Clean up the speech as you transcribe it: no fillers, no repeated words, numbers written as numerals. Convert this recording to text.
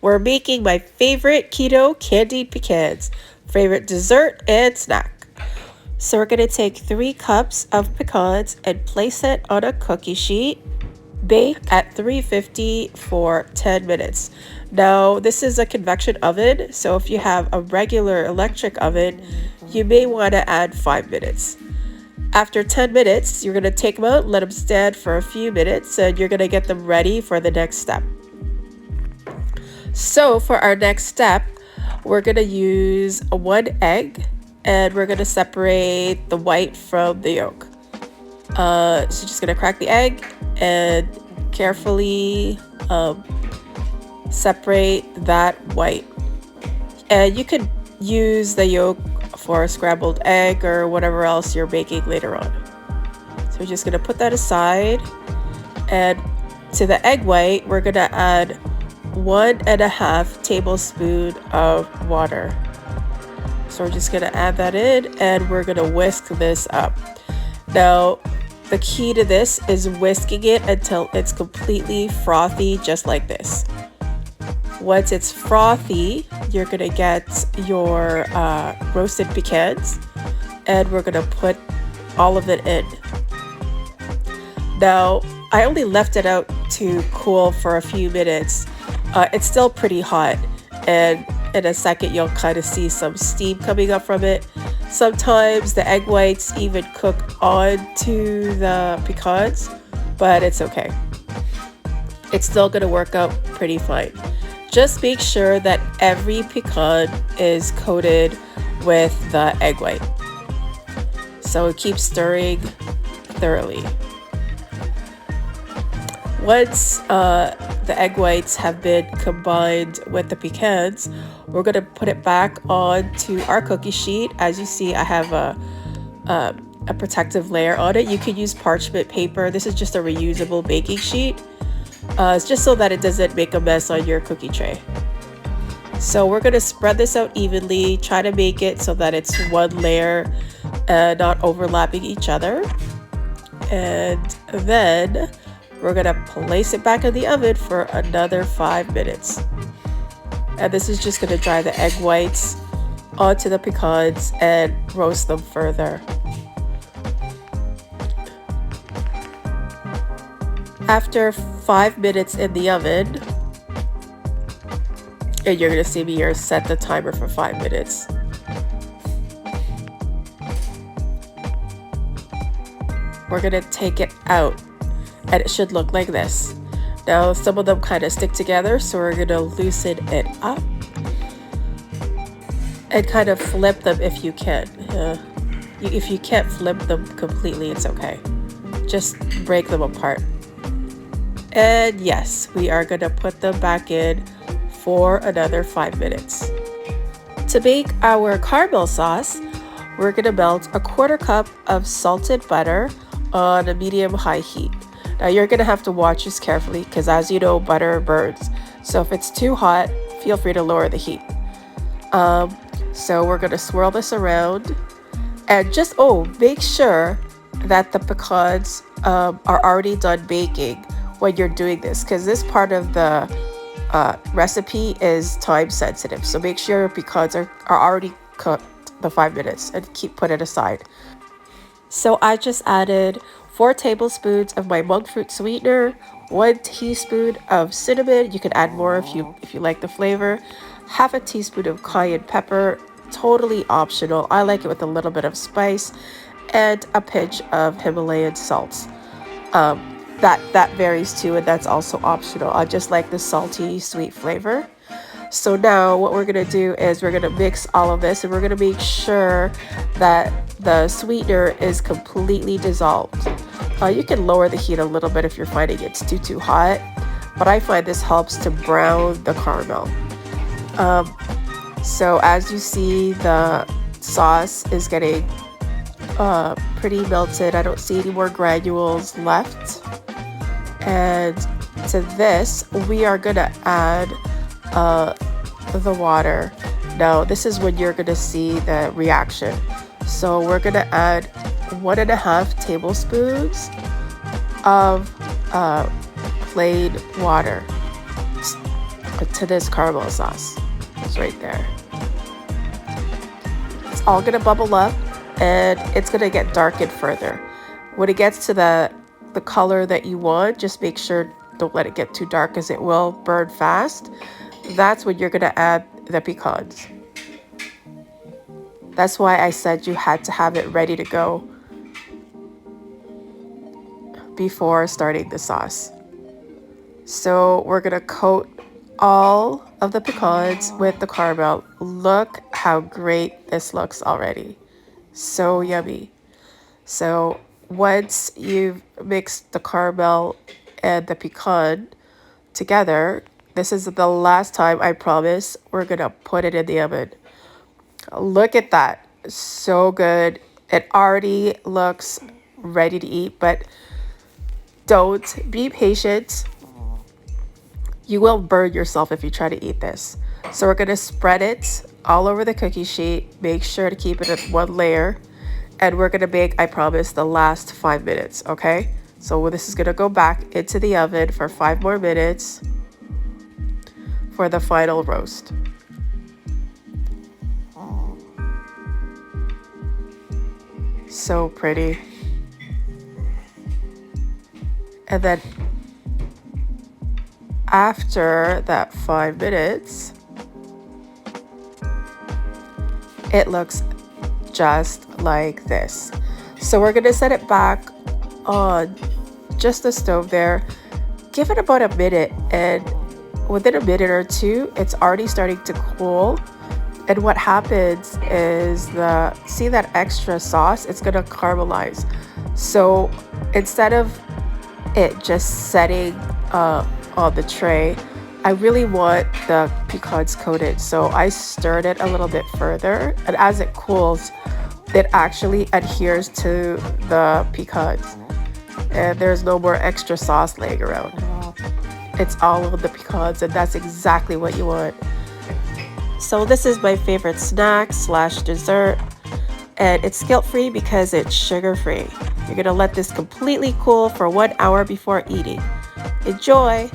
we're making my favorite keto candied pecans, favorite dessert and snack. So we're going to take 3 cups of pecans and place it on a cookie sheet. Bake at 350 for 10 minutes. Now, this is a convection oven, so if you have a regular electric oven, you may want to add 5 minutes. After 10 minutes, you're going to take them out, let them stand for a few minutes, and you're going to get them ready for the next step. So for our next step, we're going to use 1 egg, and we're going to separate the white from the yolk. So just going to crack the egg and carefully separate that white. And you could use the yolk for a scrambled egg or whatever else you're baking later on. So we're just going to put that aside. And to the egg white, we're going to add 1.5 tablespoons of water. So we're just going to add that in and we're going to whisk this up. Now, the key to this is whisking it until it's completely frothy, just like this. Once it's frothy, you're going to get your roasted pecans, and we're going to put all of it in. Now, I only left it out to cool for a few minutes. It's still pretty hot, and in a second you'll kind of see some steam coming up from it. Sometimes the egg whites even cook onto the pecans, but it's okay. It's still going to work out pretty fine. Just make sure that every pecan is coated with the egg white. So keep stirring thoroughly. Once the egg whites have been combined with the pecans, we're going to put it back onto our cookie sheet. As you see, I have a protective layer on it. You could use parchment paper. This is just a reusable baking sheet. It's just so that it doesn't make a mess on your cookie tray. So we're going to spread this out evenly. Try to make it so that it's one layer and not overlapping each other. And then we're going to place it back in the oven for another 5 minutes. And this is just going to dry the egg whites onto the pecans and roast them further. After 5 minutes in the oven, and you're going to see me here set the timer for 5 minutes. We're going to take it out, and it should look like this. Now, some of them kind of stick together, so we're going to loosen it up and kind of flip them if you can. If you can't flip them completely, it's okay. Just break them apart. And yes, we are going to put them back in for another 5 minutes. To make our Carmel sauce, we're going to melt a 1/4 cup of salted butter on a medium-high heat. Now you're going to have to watch this carefully because, as you know, butter burns. So if it's too hot, feel free to lower the heat. So we're going to swirl this around and just, make sure that the pecans are already done baking when you're doing this, because this part of the recipe is time sensitive. So make sure your pecans are already cooked the 5 minutes and put it aside. So I just added 4 tablespoons of my monk fruit sweetener, 1 teaspoon of cinnamon. You can add more if you like the flavor. 1/2 teaspoon of cayenne pepper, totally optional. I like it with a little bit of spice, and a pinch of Himalayan salt. That varies too, and that's also optional. I just like the salty, sweet flavor. So now what we're going to do is we're going to mix all of this, and we're going to make sure that the sweetener is completely dissolved. You can lower the heat a little bit if you're finding it's too hot, but I find this helps to brown the caramel. So as you see, the sauce is getting pretty melted. I don't see any more granules left. And to this, we are going to add the water. Now, this is when you're going to see the reaction. So we're going to add 1.5 tablespoons of plain water. to this caramel sauce. It's right there. It's all gonna bubble up and it's gonna get darkened further. When it gets to the color that you want, just make sure don't let it get too dark because it will burn fast. That's when you're gonna add the pecans. That's why I said you had to have it ready to go before starting the sauce. So we're gonna coat all of the pecans with the caramel. Look how great this looks already. So yummy. So once you've mixed the caramel and the pecan together, this is the last time, I promise, we're gonna put it in the oven. Look at that. So good. It already looks ready to eat, but don't be patient. You will burn yourself if you try to eat this. So we're gonna spread it all over the cookie sheet. Make sure to keep it at one layer. And we're gonna bake, I promise, the last 5 minutes, okay? So this is gonna go back into the oven for 5 more minutes for the final roast. So pretty. And then after that 5 minutes, it looks just like this. So we're gonna set it back on just the stove there. Give it about a minute, and within a minute or two, it's already starting to cool. And what happens is see that extra sauce, it's gonna caramelize. So instead of it just setting on the tray, I really want the pecans coated. So I stirred it a little bit further, and as it cools, it actually adheres to the pecans. And there's no more extra sauce laying around. It's all of the pecans, and that's exactly what you want. So this is my favorite snack / dessert, and it's guilt-free because it's sugar-free. You're gonna let this completely cool for 1 hour before eating. Enjoy!